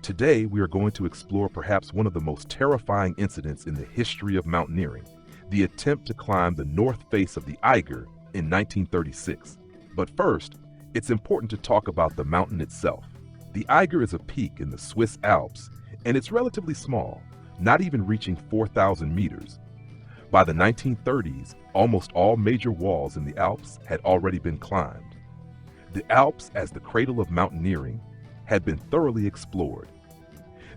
Today, we are going to explore perhaps one of the most terrifying incidents in the history of mountaineering, the attempt to climb the north face of the Eiger in 1936. But first, it's important to talk about the mountain itself. The Eiger is a peak in the Swiss Alps, and it's relatively small, not even reaching 4,000 meters. By the 1930s, almost all major walls in the Alps had already been climbed. The Alps, as the cradle of mountaineering, had been thoroughly explored.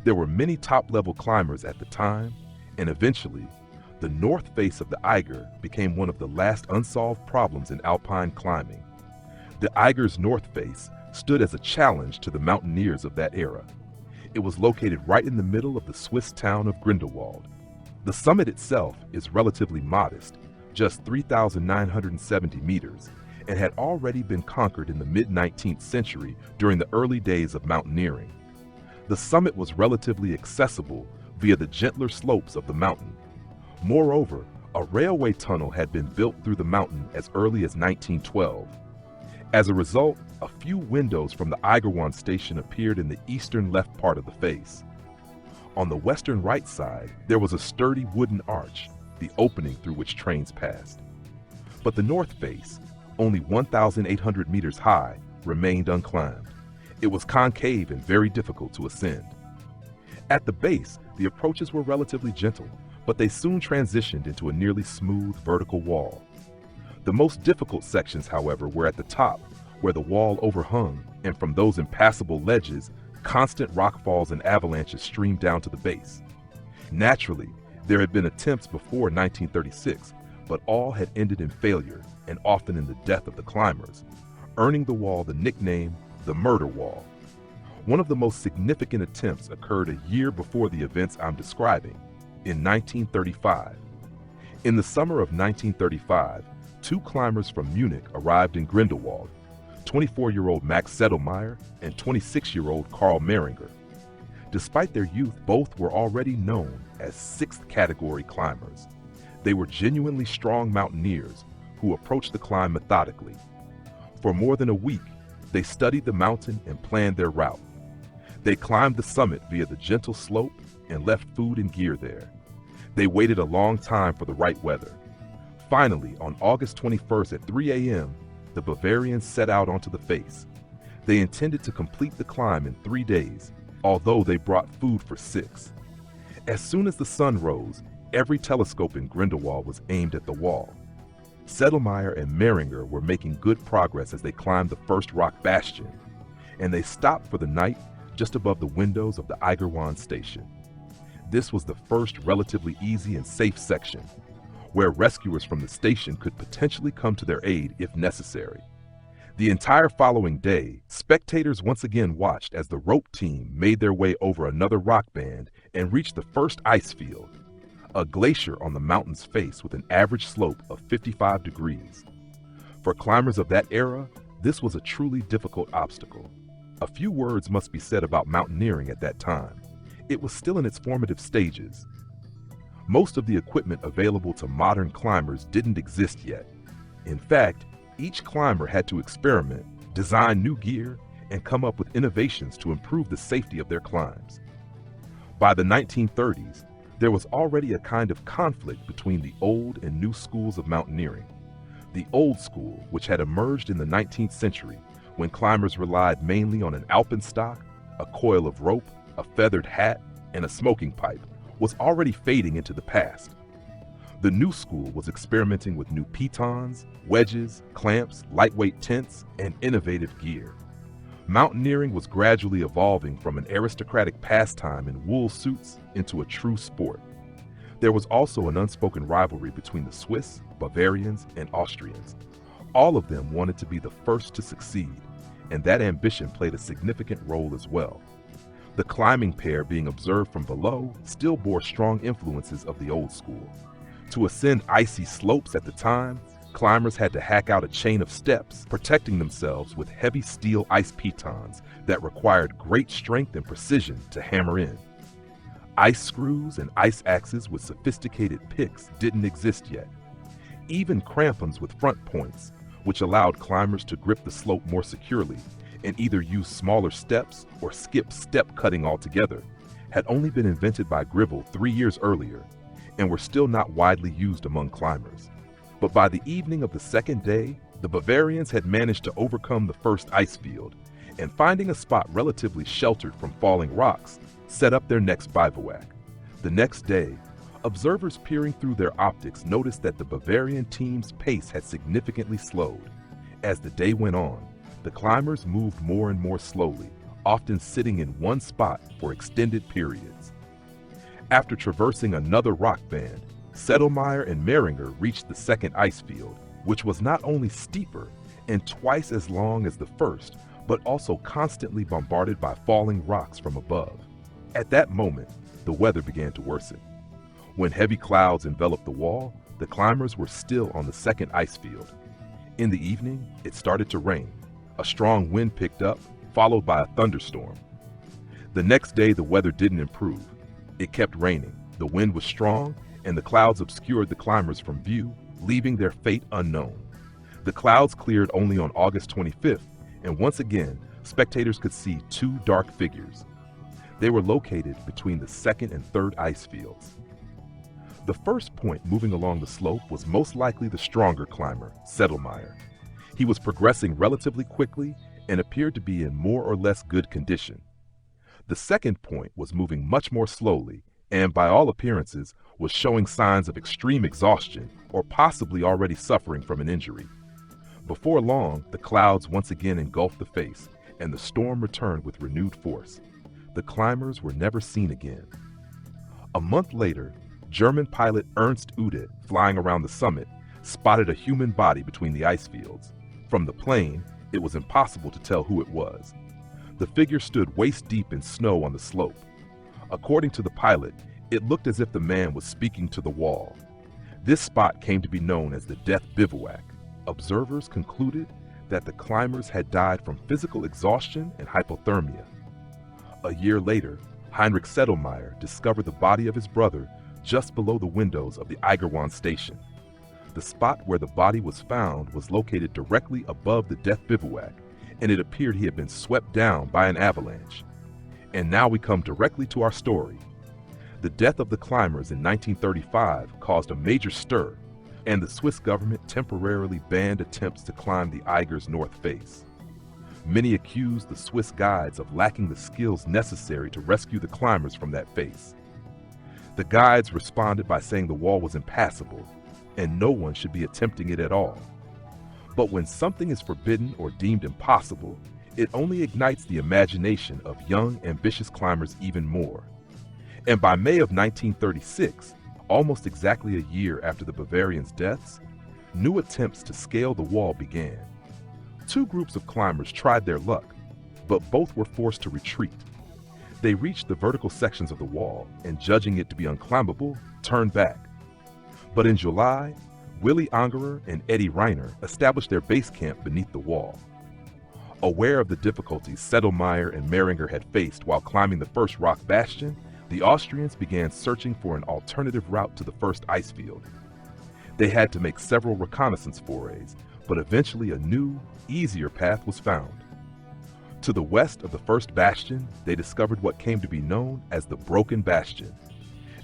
There were many top-level climbers at the time, and eventually, the north face of the Eiger became one of the last unsolved problems in alpine climbing. The Eiger's north face stood as a challenge to the mountaineers of that era. It was located right in the middle of the Swiss town of Grindelwald. The summit itself is relatively modest, just 3,970 meters, and had already been conquered in the mid-19th century during the early days of mountaineering. The summit was relatively accessible via the gentler slopes of the mountain. Moreover, a railway tunnel had been built through the mountain as early as 1912. As a result, a few windows from the Eigerwan station appeared in the eastern left part of the face. On the western right side, there was a sturdy wooden arch, the opening through which trains passed. But the north face, only 1,800 meters high, remained unclimbed. It was concave and very difficult to ascend. At the base, the approaches were relatively gentle, but they soon transitioned into a nearly smooth vertical wall. The most difficult sections, however, were at the top, where the wall overhung, and from those impassable ledges, constant rockfalls and avalanches streamed down to the base. Naturally, there had been attempts before 1936, but all had ended in failure, and often in the death of the climbers, earning the wall the nickname the Murder Wall. One of the most significant attempts occurred a year before the events I'm describing, in 1935. In the summer of 1935, two climbers from Munich arrived in Grindelwald, 24-year-old Max Sedlmayr and 26-year-old Karl Mehringer. Despite their youth, both were already known as sixth-category climbers. They were genuinely strong mountaineers who approached the climb methodically. For more than a week, they studied the mountain and planned their route. They climbed the summit via the gentle slope and left food and gear there. They waited a long time for the right weather. Finally, on August 21st at 3 a.m., the Bavarians set out onto the face. They intended to complete the climb in 3 days, although they brought food for 6. As soon as the sun rose, every telescope in Grindelwald was aimed at the wall. Sedlmayr and Mehringer were making good progress as they climbed the first rock bastion, and they stopped for the night just above the windows of the Eigerwan station. This was the first relatively easy and safe section, where rescuers from the station could potentially come to their aid if necessary. The entire following day, spectators once again watched as the rope team made their way over another rock band and reached the first ice field, a glacier on the mountain's face with an average slope of 55 degrees. For climbers of that era, this was a truly difficult obstacle. A few words must be said about mountaineering at that time. It was still in its formative stages. Most of the equipment available to modern climbers didn't exist yet. In fact, each climber had to experiment, design new gear, and come up with innovations to improve the safety of their climbs. By the 1930s, there was already a kind of conflict between the old and new schools of mountaineering. The old school, which had emerged in the 19th century, when climbers relied mainly on an alpenstock, a coil of rope, a feathered hat, and a smoking pipe, was already fading into the past. The new school was experimenting with new pitons, wedges, clamps, lightweight tents, and innovative gear. Mountaineering was gradually evolving from an aristocratic pastime in wool suits into a true sport. There was also an unspoken rivalry between the Swiss, Bavarians, and Austrians. All of them wanted to be the first to succeed, and that ambition played a significant role as well. The climbing pair being observed from below still bore strong influences of the old school. To ascend icy slopes at the time, climbers had to hack out a chain of steps, protecting themselves with heavy steel ice pitons that required great strength and precision to hammer in. Ice screws and ice axes with sophisticated picks didn't exist yet. Even crampons with front points, which allowed climbers to grip the slope more securely, and either use smaller steps or skip step cutting altogether, had only been invented by Gribble 3 years earlier and were still not widely used among climbers. But by the evening of the second day, the Bavarians had managed to overcome the first ice field, and finding a spot relatively sheltered from falling rocks, set up their next bivouac. The next day, observers peering through their optics noticed that the Bavarian team's pace had significantly slowed. As the day went on, the climbers moved more and more slowly, often sitting in one spot for extended periods. After traversing another rock band, Sedlmayr and Mehringer reached the second ice field, which was not only steeper and twice as long as the first, but also constantly bombarded by falling rocks from above. At that moment, the weather began to worsen. When heavy clouds enveloped the wall, the climbers were still on the second ice field. In the evening, it started to rain. A strong wind picked up, followed by a thunderstorm. The next day, the weather didn't improve. It kept raining, the wind was strong, and the clouds obscured the climbers from view, leaving their fate unknown. The clouds cleared only on August 25th, and once again, spectators could see two dark figures. They were located between the second and third ice fields. The first point moving along the slope was most likely the stronger climber, Sedlmayr. He was progressing relatively quickly and appeared to be in more or less good condition. The second point was moving much more slowly and, by all appearances, was showing signs of extreme exhaustion or possibly already suffering from an injury. Before long, the clouds once again engulfed the face, and the storm returned with renewed force. The climbers were never seen again. A month later, German pilot Ernst Udet, flying around the summit, spotted a human body between the ice fields. From the plane, it was impossible to tell who it was. The figure stood waist-deep in snow on the slope. According to the pilot, it looked as if the man was speaking to the wall. This spot came to be known as the Death Bivouac. Observers concluded that the climbers had died from physical exhaustion and hypothermia. A year later, Heinrich Sedlmayr discovered the body of his brother just below the windows of the Eiger station. The spot where the body was found was located directly above the Death Bivouac, and it appeared he had been swept down by an avalanche. And now we come directly to our story. The death of the climbers in 1935 caused a major stir, and the Swiss government temporarily banned attempts to climb the Eiger's north face. Many accused the Swiss guides of lacking the skills necessary to rescue the climbers from that face. The guides responded by saying the wall was impassable, and no one should be attempting it at all. But when something is forbidden or deemed impossible, it only ignites the imagination of young, ambitious climbers even more. And by May of 1936, almost exactly a year after the Bavarians' deaths, new attempts to scale the wall began. Two groups of climbers tried their luck, but both were forced to retreat. They reached the vertical sections of the wall and, judging it to be unclimbable, turned back. But in July, Willy Angerer and Eddie Reiner established their base camp beneath the wall. Aware of the difficulties Sedlmayr and Mehringer had faced while climbing the first rock bastion, the Austrians began searching for an alternative route to the first ice field. They had to make several reconnaissance forays, but eventually a new, easier path was found. To the west of the first bastion, they discovered what came to be known as the Broken Bastion.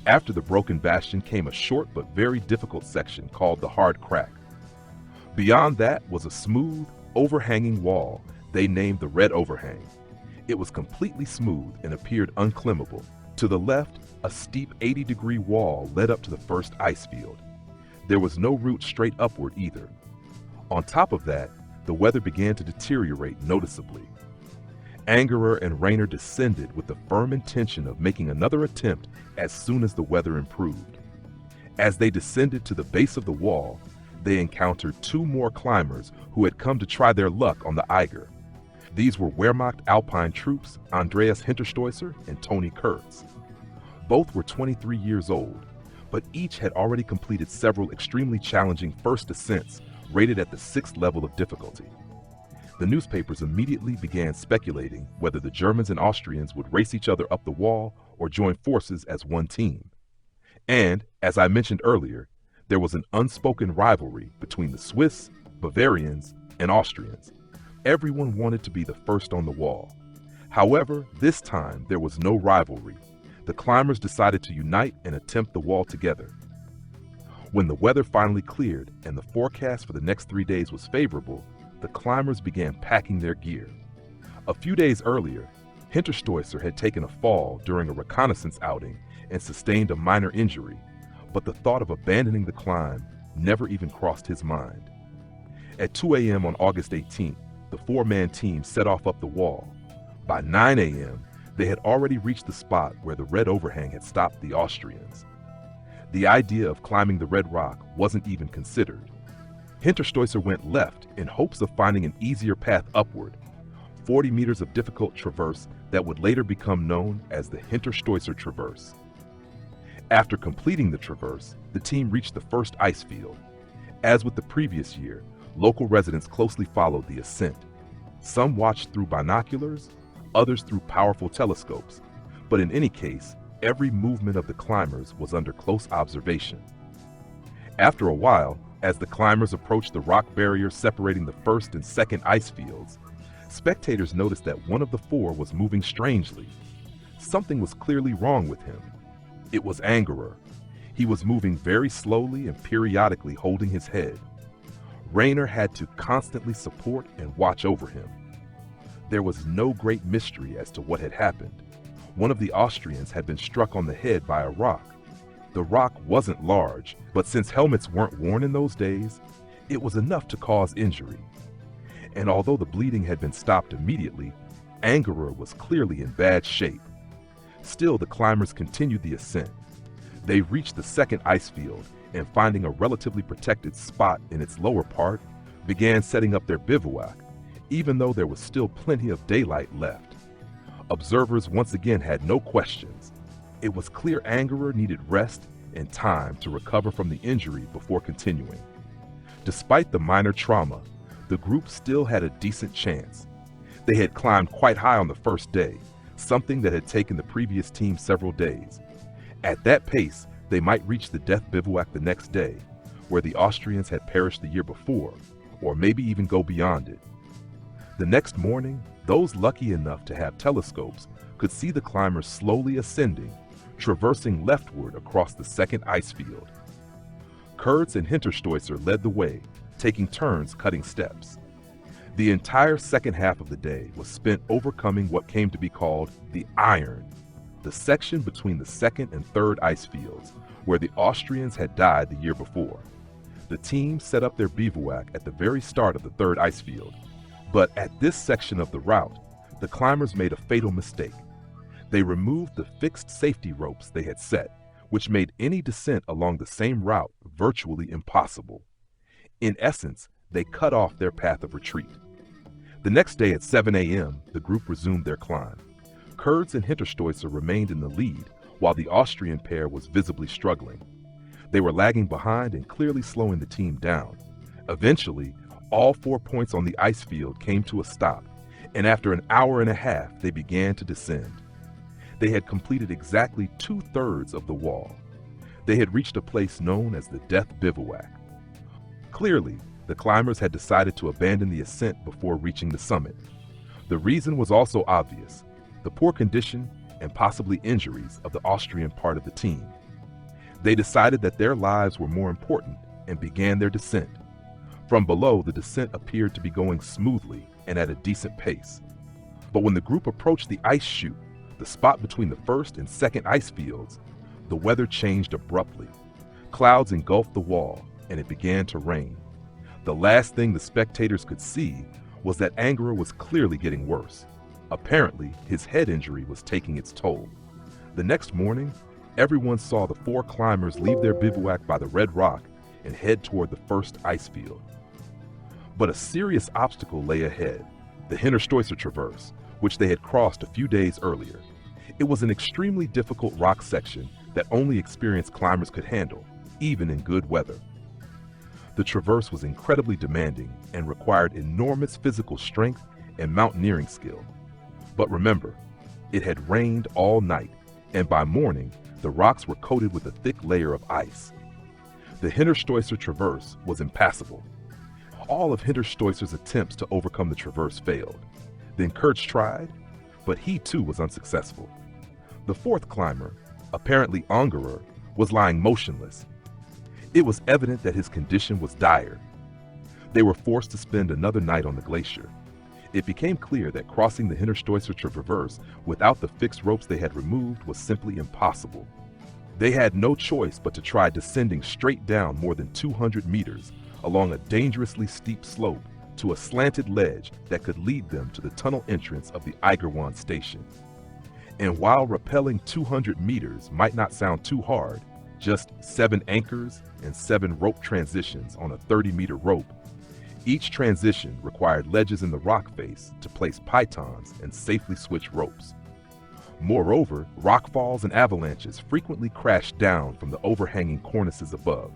After the Broken Bastion came a short but very difficult section called the Hard Crack. Beyond that was a smooth, overhanging wall they named the Red Overhang. It was completely smooth and appeared unclimbable. To the left, a steep 80-degree wall led up to the first ice field. There was no route straight upward either. On top of that, the weather began to deteriorate noticeably. Angerer and Reiner descended with the firm intention of making another attempt as soon as the weather improved. As they descended to the base of the wall, they encountered two more climbers who had come to try their luck on the Eiger. These were Wehrmacht Alpine troops Andreas Hinterstoisser and Toni Kurz. Both were 23 years old, but each had already completed several extremely challenging first ascents rated at the 6th level of difficulty. The newspapers immediately began speculating whether the Germans and Austrians would race each other up the wall or join forces as one team. And, as I mentioned earlier, there was an unspoken rivalry between the Swiss, Bavarians, and Austrians. Everyone wanted to be the first on the wall. However, this time there was no rivalry. The climbers decided to unite and attempt the wall together. When the weather finally cleared and the forecast for the next 3 days was favorable, the climbers began packing their gear. A few days earlier, Hinterstoisser had taken a fall during a reconnaissance outing and sustained a minor injury, but the thought of abandoning the climb never even crossed his mind. At 2 a.m. on August 18th, the four-man team set off up the wall. By 9 a.m., they had already reached the spot where the red overhang had stopped the Austrians. The idea of climbing the red rock wasn't even considered. Hinterstoisser went left in hopes of finding an easier path upward, 40 meters of difficult traverse that would later become known as the Hinterstoisser Traverse. After completing the traverse, the team reached the first ice field. As with the previous year, local residents closely followed the ascent. Some watched through binoculars, others through powerful telescopes, but in any case, every movement of the climbers was under close observation. After a while, as the climbers approached the rock barrier separating the first and second ice fields, spectators noticed that one of the four was moving strangely. Something was clearly wrong with him. It was Eiger. He was moving very slowly and periodically holding his head. Rainer had to constantly support and watch over him. There was no great mystery as to what had happened. One of the Austrians had been struck on the head by a rock. The rock wasn't large, but since helmets weren't worn in those days, it was enough to cause injury. And although the bleeding had been stopped immediately, Eiger was clearly in bad shape. Still, the climbers continued the ascent. They reached the second ice field and, finding a relatively protected spot in its lower part, began setting up their bivouac, even though there was still plenty of daylight left. Observers once again had no questions. It was clear Eiger needed rest and time to recover from the injury before continuing. Despite the minor trauma, the group still had a decent chance. They had climbed quite high on the first day, something that had taken the previous team several days. At that pace, they might reach the death bivouac the next day, where the Austrians had perished the year before, or maybe even go beyond it. The next morning, those lucky enough to have telescopes could see the climbers slowly ascending, traversing leftward across the second ice field. Kurz and Hinterstoisser led the way, taking turns cutting steps. The entire second half of the day was spent overcoming what came to be called the Iron, the section between the second and third ice fields, where the Austrians had died the year before. The team set up their bivouac at the very start of the third ice field, but at this section of the route, the climbers made a fatal mistake. They removed the fixed safety ropes they had set, which made any descent along the same route virtually impossible. In essence, they cut off their path of retreat. The next day at 7 a.m., the group resumed their climb. Kurz and Hinterstoisser remained in the lead, while the Austrian pair was visibly struggling. They were lagging behind and clearly slowing the team down. Eventually, all 4 points on the ice field came to a stop, and after an hour and a half, they began to descend. They had completed exactly 2/3 of the wall. They had reached a place known as the Death Bivouac. Clearly, the climbers had decided to abandon the ascent before reaching the summit. The reason was also obvious: the poor condition and possibly injuries of the Austrian part of the team. They decided that their lives were more important and began their descent. From below, the descent appeared to be going smoothly and at a decent pace. But when the group approached the ice chute, the spot between the first and second ice fields, the weather changed abruptly. Clouds engulfed the wall, and it began to rain. The last thing the spectators could see was that Eiger was clearly getting worse. Apparently, his head injury was taking its toll. The next morning, everyone saw the 4 climbers leave their bivouac by the red rock and head toward the first ice field. But a serious obstacle lay ahead: the Hinterstoisser Traverse, which they had crossed a few days earlier. It was an extremely difficult rock section that only experienced climbers could handle, even in good weather. The traverse was incredibly demanding and required enormous physical strength and mountaineering skill. But remember, it had rained all night, and by morning, the rocks were coated with a thick layer of ice. The Hinterstoisser Traverse was impassable. All of Hinterstoisser's attempts to overcome the traverse failed. Then Kurz tried, but he too was unsuccessful. The fourth climber, apparently Eiger, was lying motionless. It was evident that his condition was dire. They were forced to spend another night on the glacier. It became clear that crossing the Hinterstoisser traverse without the fixed ropes they had removed was simply impossible. They had no choice but to try descending straight down more than 200 meters along a dangerously steep slope to a slanted ledge that could lead them to the tunnel entrance of the Eiger station. And while rappelling 200 meters might not sound too hard, just 7 anchors and 7 rope transitions on a 30-meter rope, each transition required ledges in the rock face to place pitons and safely switch ropes. Moreover, rockfalls and avalanches frequently crashed down from the overhanging cornices above.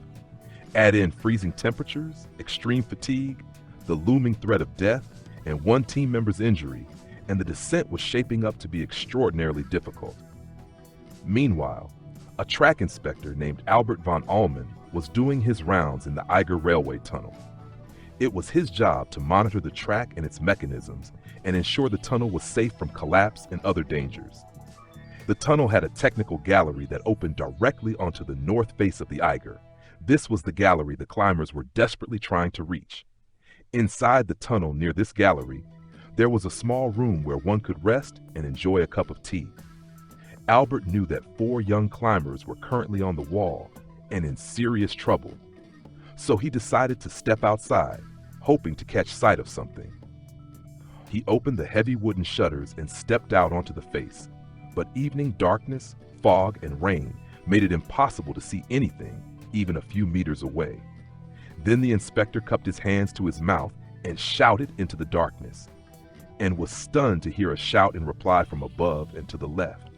Add in freezing temperatures, extreme fatigue, the looming threat of death, and one team member's injury, and the descent was shaping up to be extraordinarily difficult. Meanwhile, a track inspector named Albert von Allman was doing his rounds in the Eiger railway tunnel. It was his job to monitor the track and its mechanisms and ensure the tunnel was safe from collapse and other dangers. The tunnel had a technical gallery that opened directly onto the north face of the Eiger. This was the gallery the climbers were desperately trying to reach. Inside the tunnel near this gallery, there was a small room where one could rest and enjoy a cup of tea. Albert knew that 4 young climbers were currently on the wall and in serious trouble. So he decided to step outside, hoping to catch sight of something. He opened the heavy wooden shutters and stepped out onto the face, but evening darkness, fog, and rain made it impossible to see anything, even a few meters away. Then the inspector cupped his hands to his mouth and shouted into the darkness, and was stunned to hear a shout in reply from above and to the left.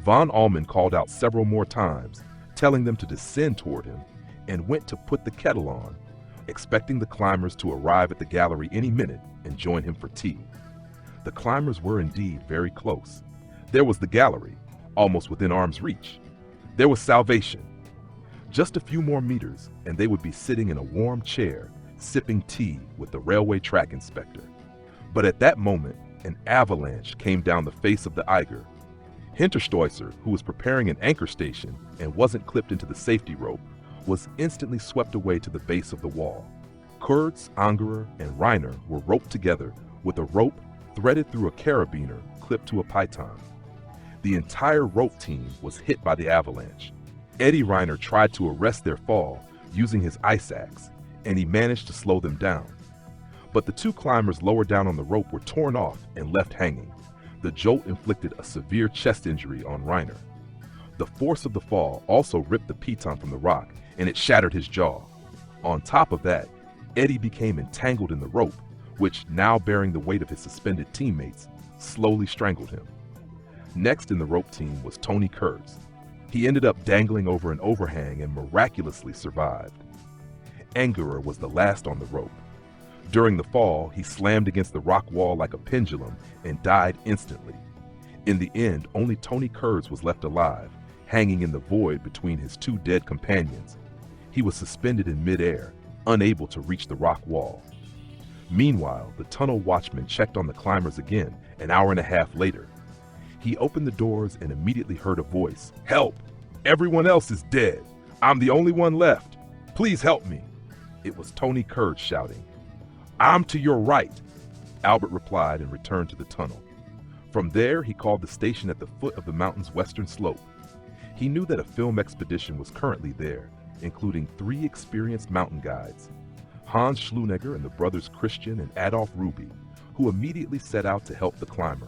Von Allman called out several more times, telling them to descend toward him, and went to put the kettle on, expecting the climbers to arrive at the gallery any minute and join him for tea. The climbers were indeed very close. There was the gallery, almost within arm's reach. There was salvation. Just a few more meters, and they would be sitting in a warm chair, sipping tea with the railway track inspector. But at that moment, an avalanche came down the face of the Eiger. Hinterstoisser, who was preparing an anchor station and wasn't clipped into the safety rope, was instantly swept away to the base of the wall. Kurz, Eiger, and Reiner were roped together with a rope threaded through a carabiner clipped to a piton. The entire rope team was hit by the avalanche. Eddie Reiner tried to arrest their fall using his ice axe, and he managed to slow them down. But the 2 climbers lower down on the rope were torn off and left hanging. The jolt inflicted a severe chest injury on Reiner. The force of the fall also ripped the piton from the rock, and it shattered his jaw. On top of that, Eddie became entangled in the rope, which, now bearing the weight of his suspended teammates, slowly strangled him. Next in the rope team was Toni Kurz. He ended up dangling over an overhang and miraculously survived. Eiger was the last on the rope. During the fall, he slammed against the rock wall like a pendulum and died instantly. In the end, only Toni Kurz was left alive, hanging in the void between his 2 dead companions. He was suspended in midair, unable to reach the rock wall. Meanwhile, the tunnel watchman checked on the climbers again an hour and a half later. He opened the doors and immediately heard a voice. "Help! Everyone else is dead. I'm the only one left. Please help me." It was Toni Kurz shouting. "I'm to your right," Albert replied and returned to the tunnel. From there, he called the station at the foot of the mountain's western slope. He knew that a film expedition was currently there, including 3 experienced mountain guides, Hans Schlunegger and the brothers Christian and Adolf Ruby, who immediately set out to help the climber.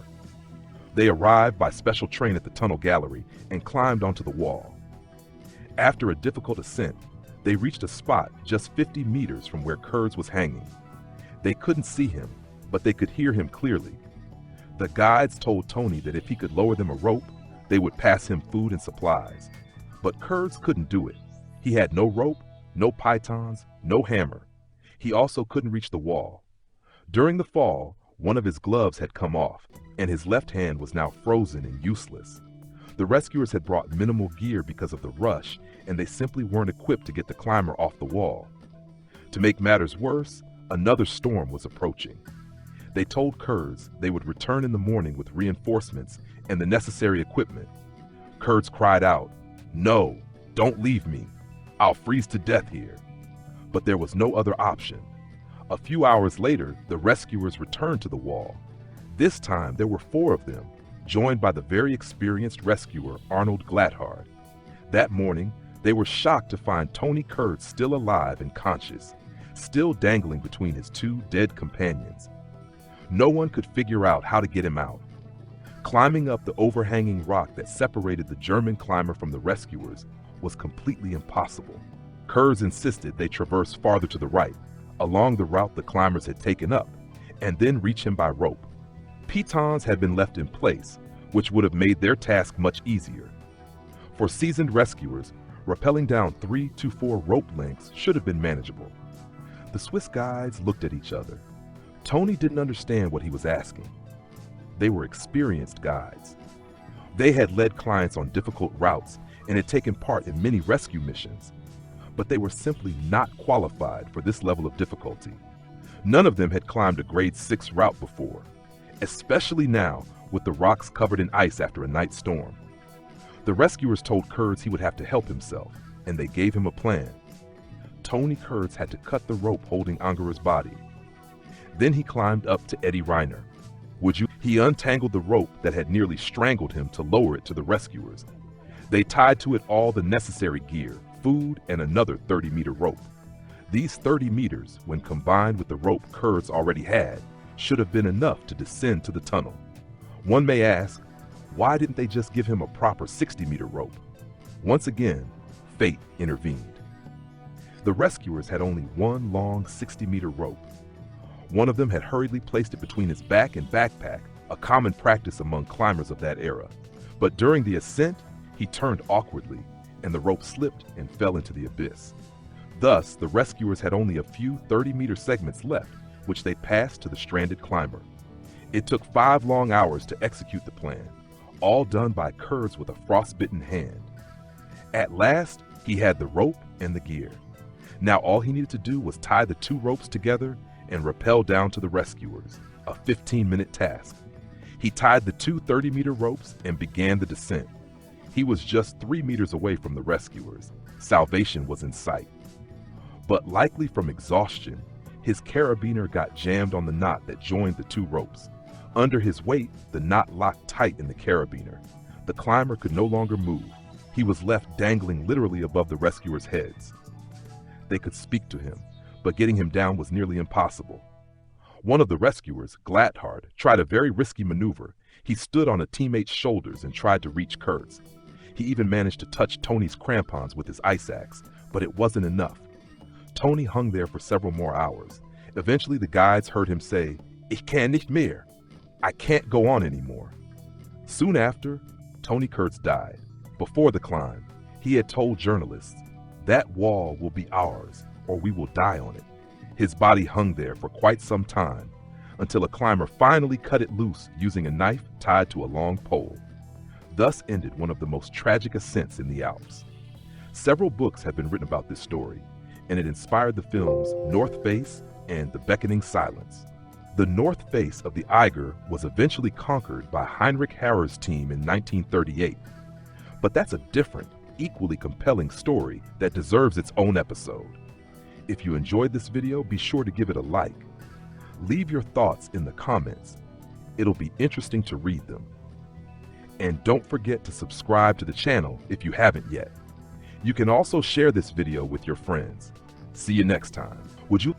They arrived by special train at the tunnel gallery and climbed onto the wall. After a difficult ascent, they reached a spot just 50 meters from where Kurz was hanging. They couldn't see him, but they could hear him clearly. The guides told Toni that if he could lower them a rope, they would pass him food and supplies. But Kurz couldn't do it. He had no rope, no pitons, no hammer. He also couldn't reach the wall. During the fall, one of his gloves had come off, and his left hand was now frozen and useless. The rescuers had brought minimal gear because of the rush, and they simply weren't equipped to get the climber off the wall. To make matters worse, another storm was approaching. They told Kurz they would return in the morning with reinforcements and the necessary equipment. Kurz cried out, "No, don't leave me. I'll freeze to death here." But there was no other option. A few hours later, the rescuers returned to the wall. This time, there were 4 of them, joined by the very experienced rescuer, Arnold Glathard. That morning, they were shocked to find Toni Kurz still alive and conscious, still dangling between his 2 dead companions. No one could figure out how to get him out. Climbing up the overhanging rock that separated the German climber from the rescuers was completely impossible. Kurz insisted they traverse farther to the right, along the route the climbers had taken up, and then reach him by rope. Pitons had been left in place, which would have made their task much easier. For seasoned rescuers, rappelling down 3 to 4 rope lengths should have been manageable. The Swiss guides looked at each other. Toni didn't understand what he was asking. They were experienced guides. They had led clients on difficult routes and had taken part in many rescue missions, but they were simply not qualified for this level of difficulty. None of them had climbed a grade 6 route before, especially now with the rocks covered in ice after a night storm. The rescuers told Kurz he would have to help himself, and they gave him a plan. Toni Kurz had to cut the rope holding Anger's body. Then he climbed up to Eddie Reiner. He untangled the rope that had nearly strangled him to lower it to the rescuers. They tied to it all the necessary gear, food, and another 30-meter rope. These 30 meters, when combined with the rope Kurz already had, should have been enough to descend to the tunnel. One may ask, why didn't they just give him a proper 60-meter rope? Once again, fate intervened. The rescuers had only one long 60-meter rope. One of them had hurriedly placed it between his back and backpack, a common practice among climbers of that era. But during the ascent, he turned awkwardly, and the rope slipped and fell into the abyss. Thus, the rescuers had only a few 30-meter segments left, which they passed to the stranded climber. It took 5 long hours to execute the plan, all done by Kurz with a frostbitten hand. At last, he had the rope and the gear. Now all he needed to do was tie the 2 ropes together and rappel down to the rescuers, a 15-minute task. He tied the 2 30-meter ropes and began the descent. He was just 3 meters away from the rescuers. Salvation was in sight. But likely from exhaustion, his carabiner got jammed on the knot that joined the 2 ropes. Under his weight, the knot locked tight in the carabiner. The climber could no longer move. He was left dangling literally above the rescuers' heads. They could speak to him, but getting him down was nearly impossible. One of the rescuers, Glathard, tried a very risky maneuver. He stood on a teammate's shoulders and tried to reach Kurz. He even managed to touch Toni's crampons with his ice axe, but it wasn't enough. Toni hung there for several more hours. Eventually the guides heard him say, "Ich kann nicht mehr." I can't go on anymore. Soon after, Toni Kurz died. Before the climb, he had told journalists, "That wall will be ours, or we will die on it." His body hung there for quite some time, until a climber finally cut it loose using a knife tied to a long pole. Thus ended one of the most tragic ascents in the Alps. Several books have been written about this story, and it inspired the films North Face and The Beckoning Silence. The north face of the Eiger was eventually conquered by Heinrich Harrer's team in 1938. But that's a different, equally compelling story that deserves its own episode. If you enjoyed this video, be sure to give it a like. Leave your thoughts in the comments. It'll be interesting to read them. And don't forget to subscribe to the channel if you haven't yet. You can also share this video with your friends. See you next time. Would you